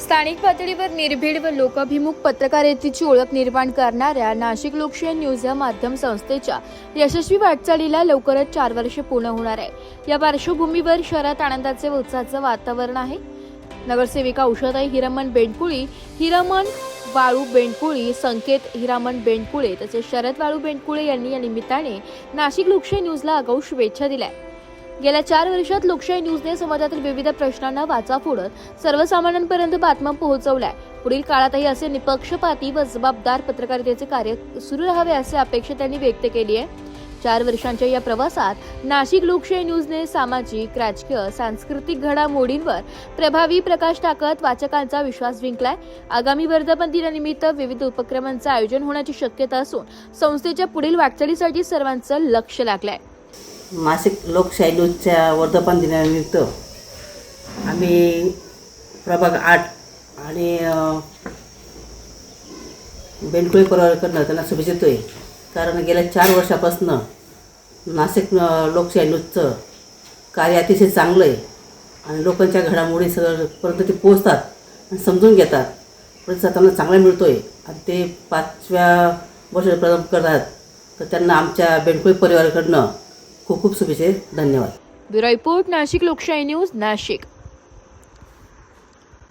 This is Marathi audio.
स्थानिक पातळीवर निर्भीड व लोकाभिमुख पत्रकारितेची ओळख निर्माण करणाऱ्या नाशिक लोकशाही न्यूज या माध्यम संस्थेच्या यशस्वी वाटचालीला लवकरच 4 वर्षे पूर्ण होणार आहे। या पार्श्वभूमीवर शहरात आनंदाचे व उत्साहाचे वातावरण आहे। नगरसेविका उषाताई हिरामण बेंडकुळी, हिरामण वाळू बेंडकुळी, संकेत हिरामण बेंडकुळे तसेच शरद वाळू बेंडकुळे यांनी या निमित्ताने नाशिक लोकशाही न्यूजला आगाऊ शुभेच्छा दिल्या। गेल्या 4 वर्षात लोकशाही न्यूजने समाजातील विविध प्रश्नांना वाचा फोडत सर्वसामान्यांपर्यंत बातम्या पोहोचवल्या। पुढील काळातही असे निपक्षपाती व जबाबदार पत्रकारितेचे कार्य सुरू राहावे अशी अपेक्षा त्यांनी व्यक्त केली आहे। 4 वर्षांच्या या प्रवासात नाशिक लोकशाही न्यूजने सामाजिक, राजकीय, सांस्कृतिक घडामोडींवर प्रभावी प्रकाश टाकत वाचकांचा विश्वास जिंकलाय। आगामी वर्धापन दिनानिमित्त विविध उपक्रमांचे आयोजन होण्याची शक्यता असून संस्थेच्या पुढील वाटचालीसाठी सर्वांचं लक्ष लागलंय। नाशिक लोकशाही न्यूजच्या वर्धापन दिनानिमित्त आम्ही प्रभाग 8 आणि बेंडकुळे परिवाराकडून त्यांना शुभेच्छा देतोय। कारण गेल्या 4 वर्षापासून नाशिक लोकशाही न्यूजचं कार्य अतिशय चांगलं आहे आणि लोकांच्या घडामोडी सगळ्यांपर्यंत ते पोहोचतात आणि समजून घेतात। प्रतिसाद त्यांना चांगला मिळतो आहे आणि ते 5व्या वर्षात प्रदान करतात। तर त्यांना आमच्या बेंडकुळे परिवाराकडून खूप खूप शुभेच्छा। धन्यवाद। ब्युरो रिपोर्ट, नाशिक लोकशाही न्यूज, नाशिक।